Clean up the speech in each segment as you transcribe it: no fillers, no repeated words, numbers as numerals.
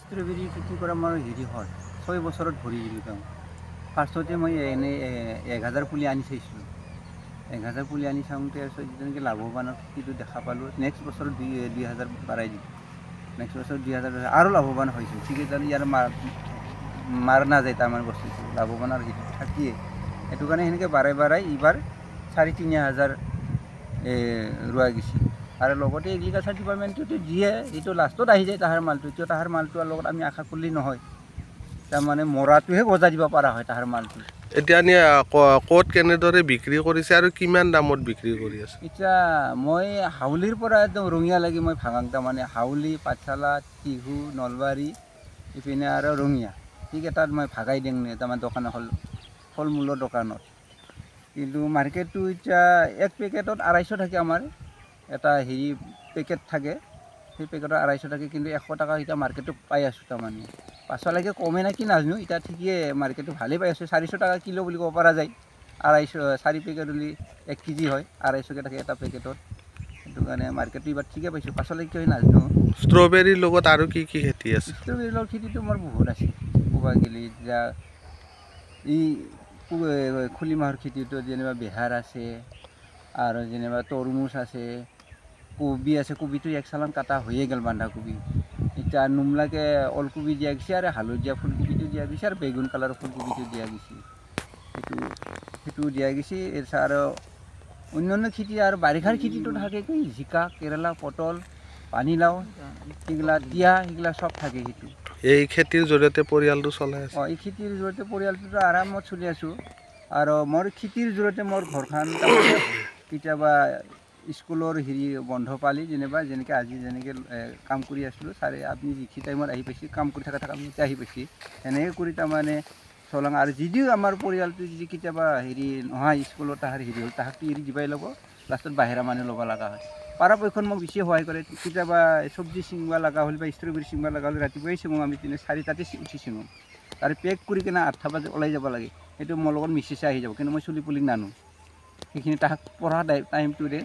Strawberry খেতি কৰা মোৰ হেৰি হ'ল 6 বছৰত ভৰি দিলোঁ তেওঁ। ফাৰ্ষ্টতে মই এনেই 1000 পুলি আনি চাইছিলোঁ। 1000 পুলি আনি চাওঁতে যেনেকৈ লাভৱানৰ খেতিটো দেখা পালোঁ। নেক্সট বছৰত 2000 বাঢ়াই দিলোঁ। নেক্সট বছৰত 2000 আৰু লাভৱান হৈছোঁ। ঠিক আছে, ইয়াৰ মাৰ নাযায় তাৰমানে বস্তুটো, লাভৱানৰ হেৰিটো থাকিয়ে। সেইটো কাৰণে সেনেকৈ বাঢ়াই এইবাৰ 3500 ৰোৱা গৈছে। আৰু লগতে এগ্ৰিকালচাৰ ডিপাৰ্টমেণ্টটো দিয়ে, এইটো লাষ্টত আহি যায় তাহাৰ মালটো। এতিয়া তাহাৰ মালটোৰ লগত আমি আশা কৰিলেই নহয়, তাৰমানে মৰাটোহে বজাই দিব পৰা হয় তাহাৰ মালটো। এতিয়া ক'ত কেনেদৰে বিক্ৰী কৰিছে আৰু কিমান দামত বিক্ৰী কৰি আছে? এতিয়া মই হাউলিৰ পৰা একদম ৰঙিয়ালৈকে মই ভাঙাং, তাৰমানে হাউলি, পাঠশালা, টিহু, নলবাৰী, ইপিনে আৰু ৰঙিয়া, সেইকেইটাত মই ভাগাই দিওঁ তাৰমানে দোকান হ'ল ফল মূলৰ দোকানত। কিন্তু মাৰ্কেটটো এতিয়া এক পেকেটত 250 থাকে। আমাৰ এটা হেৰি পেকেট থাকে, সেই পেকেটত 250 থাকে, কিন্তু 100 টকা এতিয়া মাৰ্কেটত পাই আছোঁ। তাৰমানে পাছলৈকে কমে নে কি নাজানো, এতিয়া ঠিকেই মাৰ্কেটটো ভালেই পাই আছোঁ। 400 টকা কিলো বুলি ক'ব পৰা যায়। 4 পেকেট হ'লে 1 কেজি হয়, 250কৈ থাকে এটা পেকেটত। সেইটো কাৰণে মাৰ্কেটটো এইবাৰ ঠিকে পাইছোঁ, পাছলৈকে কি হয় নাজানো। ষ্ট্ৰবেৰীৰ লগত আৰু কি কি খেতি আছে? ষ্ট্ৰবেৰীৰ খেতিটো মোৰ বহুত আছে ক'ব গ'লে। এতিয়া এই খুলি মাহৰ খেতিটো যেনিবা বেহাৰ আছে, আৰু যেনিবা তৰমুজ আছে, কবি আছে। কবিটো 1 চালান কাটা হৈয়ে গ'ল, বন্ধাকবি। এতিয়া নুমলাকৈ ওলকবি দিয়া গৈছে, আৰু হালধীয়া ফুলকবিটো দিয়া গৈছে, আৰু বেগুন কালাৰৰ ফুলকবিটো দিয়া গৈছে। সেইটো দিয়া গৈছে। আৰু অন্যান্য খেতি আৰু বাৰিষাৰ খেতিটো থাকে, জিকা, কেৰেলা, পটল, পানীলাও, সেইগিলা তিয়ঁহ, সেইগিলা চব থাকে। সেইটো এই খেতিৰ জৰিয়তে পৰিয়ালটো চলাই আছে? এই খেতিৰ জৰিয়তে পৰিয়ালটোতো আৰামত চলি আছোঁ। আৰু মোৰ খেতিৰ জৰিয়তে মোৰ ঘৰখন তাৰমানে কেতিয়াবা স্কুলৰ হেৰি বন্ধ পালি, যেনেকৈ আজি কাম কৰি আছিলোঁ, ছাৰে আপুনি যিখিনি টাইমত আহি পাইছে, কাম কৰি থকা আমি আহি পাইছে, সেনেকৈ কৰি তাৰমানে চলাং। আৰু যদিও আমাৰ পৰিয়ালটো যদি কেতিয়াবা হেৰি নহয়, স্কুলত তাহাৰ হেৰি হ'ল, তাহাকটো এৰি দিবই ল'ব, লাষ্টত বাহিৰা মানুহ ল'ব লগা হয়। পৰাপক্ষত মোক বেছি সহায় কৰে। কেতিয়াবা চব্জি ছিঙিব লগা হ'ল বা ষ্ট্ৰবেৰী ছিঙিব লগা হ'লে ৰাতিপুৱাই ছিঙো, আমি 4টাতে উঠি ছিঙো। আৰু পেক কৰি কিনে 8টা বজাত ওলাই যাব লাগে। সেইটো মোৰ লগত মিছেছে আহি যাব, কিন্তু মই চুলি পুলি নানো। সেইখিনি তাহাক পঢ়া টাইমটোৰে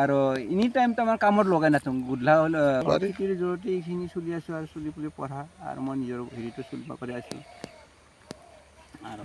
আৰু এনি টাইমটো আমাৰ কামত লগাই নাথাকোঁ। গধূলা হ'ল খেতিৰ জৰিয়তে এইখিনি চলি আছোঁ, আৰু চুলি পুলি পঢ়া আৰু মই নিজৰ হেৰিটো চলিব কৰি আছোঁ। আৰু